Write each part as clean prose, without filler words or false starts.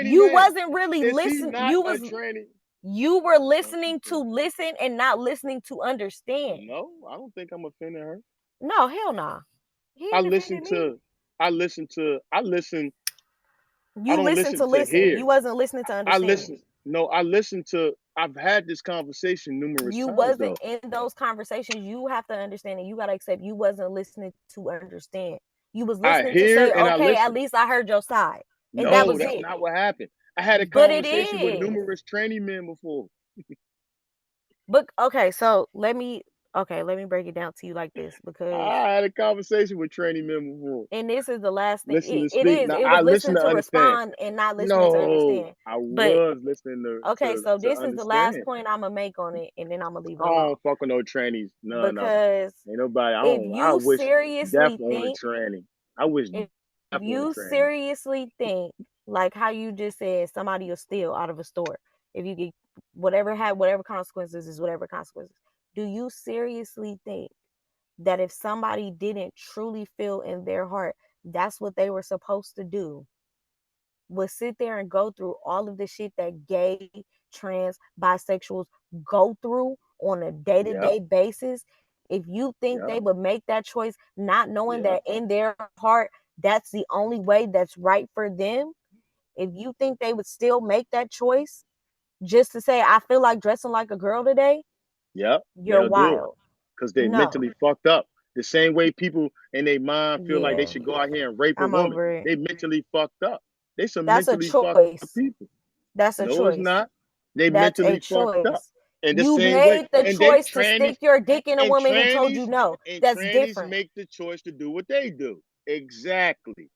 You man? wasn't really Is he listening. not a tranny? You were listening to listen and not listening to understand. No, I don't think I'm offending her. No, hell nah. He I ain't listen offended me. to, I listen to, I listen. I You don't listen listen to to listen. hear. You wasn't listening to I understand. listen. No, I listen to. I've had this conversation numerous You times wasn't though. in those conversations. You have to understand and you gotta accept you wasn't listening to understand. You was I listening to hear say, and I okay, at listen. least I heard your side. And that No, was that's it. not what happened. I had a But it conversation with is. numerous tranny men before. But okay, so let me break it down to you like this because I had a conversation with tranny men before. and this is the last thing. Listen to It speak. is. Now It I was listen listening to to understand. respond and not listening to No, understand. I But was listening okay, so to this is the last understand. point I'm gonna make on it, and then I'm gonna leave I it alone. don't fuck with no trannies. No, no. Because Ain't nobody. I if don't. I you wish death seriously on a think, tranny. I wish if death on you a tranny. seriously think, like how you just said, somebody will steal out of a store. If you get whatever consequences is whatever consequences. Do you seriously think that if somebody didn't truly feel in their heart that's what they were supposed to do, would sit there and go through all of the shit that gay, trans, bisexuals go through on a Yep. day-to-day basis? If you think Yep. they would make that choice not knowing Yep. that in their heart that's the only way that's right for them, if you think they would still make that choice just to say I feel like dressing like a girl today, Yep. you're They'll do it wild. because they No. mentally fucked up. The same way people in their mind feel like they Yeah, should go out here and rape a I'm woman. over it. They mentally fucked up. They some That's a mentally fucked up choice. people. That's a No, it's choice. not. They That's a mentally fucked up. choice. And the You same way, made the and then choice to stick your dick in a woman who told you no. That's trannies different. make the choice to do what they do. Exactly.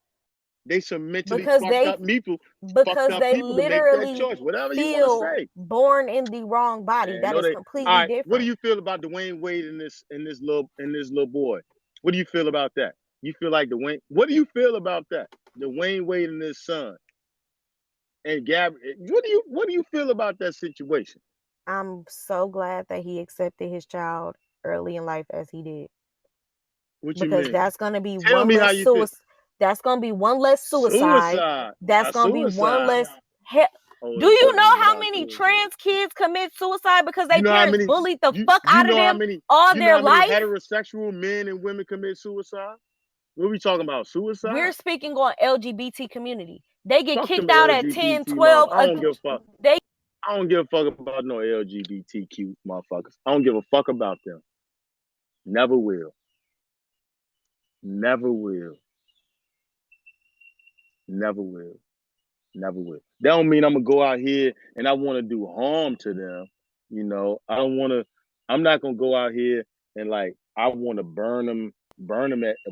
They some mentally Because fucked they up people, because they to make that literally choice. Whatever you want to feel say. born in the wrong body. Man, That no, is they. All completely right. What do different. you feel about Dwayne Wade in this little boy? What do you feel about that? You feel like Dwayne? What do you feel about that? Dwayne Wade and his son and Gab. What do you feel about that situation? I'm so glad that he accepted his child early in life as he did. What you Because mean? that's gonna be Tell one me how less you feel. suicide. That's gonna be one less suicide. Suicide. That's A gonna be one suicide. less. He- Oh, Do it's you know definitely how not many suicide. trans kids commit suicide because You their know how parents many bullied the fuck you out of know how them many all you know their how many life? heterosexual men and women commit suicide? What are we talking about? We're Suicide? speaking on LGBT community. They get Fuck them kicked out at 10, LGBT motherfuckers. 12. I don't give a fuck. They I don't give a fuck about no LGBTQ motherfuckers. I don't give a fuck about them. Never will. Never will. Never will. Never will. That don't mean I'm gonna go out here and I want to do harm to them. You know, I don't want to. I'm not gonna go out here and like I want to burn them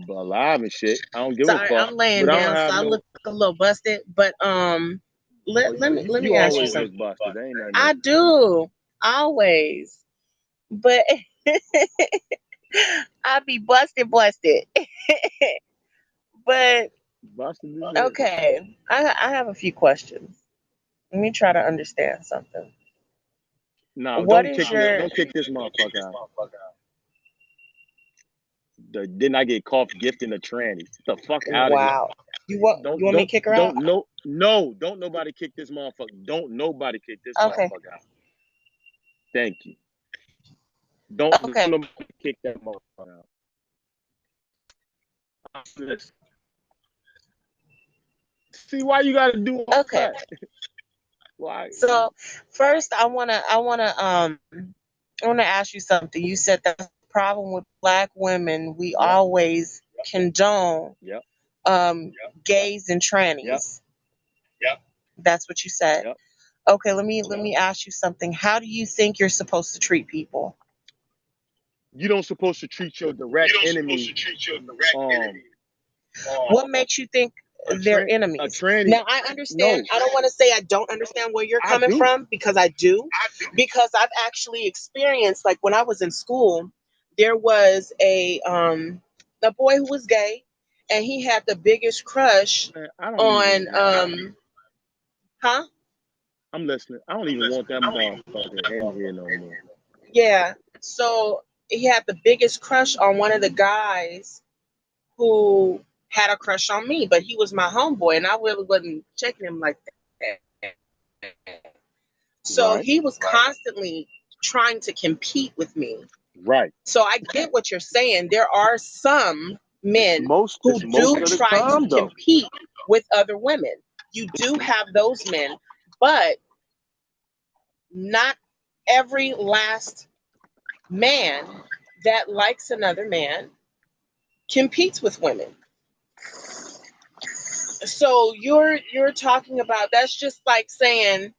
alive and shit. I don't give a Sorry, fuck. I'm But laying I don't down, so have I no. look a little busted. But Oh, let you me ask you always look something. busted. There ain't nothing I else. do always, but I be busted. But Busted is it? okay, I have a few questions. Let me try to understand something. No, What is your don't kick this motherfucker out. Didn't I get caught gifting a tranny? Get the fuck out of here. wow? You Don't want me to don't kick her out? don't no don't nobody kick this motherfucker. Don't nobody kick this Okay, motherfucker out. Thank you. Don't okay, nobody kick that motherfucker out. Listen, see why you gotta do all okay. that? Why? So first, I wanna ask you something. You said that's the problem with black women. We Yep, always condone yep, um, gays and yep, trannies. That's what you said. yep. Okay, let me ask you something. How do you think you're supposed to treat people? You don't supposed to treat your direct enemy um What makes you think they're a enemies? tranny. Now, I understand. No, I don't want to say I don't understand where you're I coming do. from because I do. Because I've actually experienced, like when I was in school, there was a boy who was gay, and he had the biggest crush Man, I don't on even want. huh? I'm listening. I don't even want that motherfucker in here no more. Yeah. So he had the biggest crush on one of the guys who had a crush on me, but he was my homeboy, and I really wasn't checking him like that. So Right. he was constantly trying to compete with me. Right. So I get what you're saying. There are some men who It's most do of the try to time though. compete with other women. You do have those men, but not every last man that likes another man competes with women. So you're talking about, that's just like saying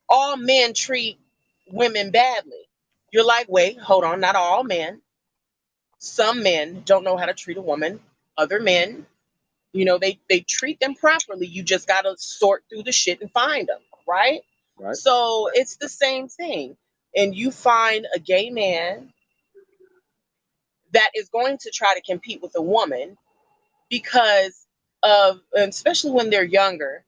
all men treat women badly. You're like, wait, hold on, not all men. Some men don't know how to treat a woman. Other men, they treat them properly. You just got to sort through the shit and find them, right? Right. So it's the same thing. And you find a gay man that is going to try to compete with a woman because of, and especially when they're younger,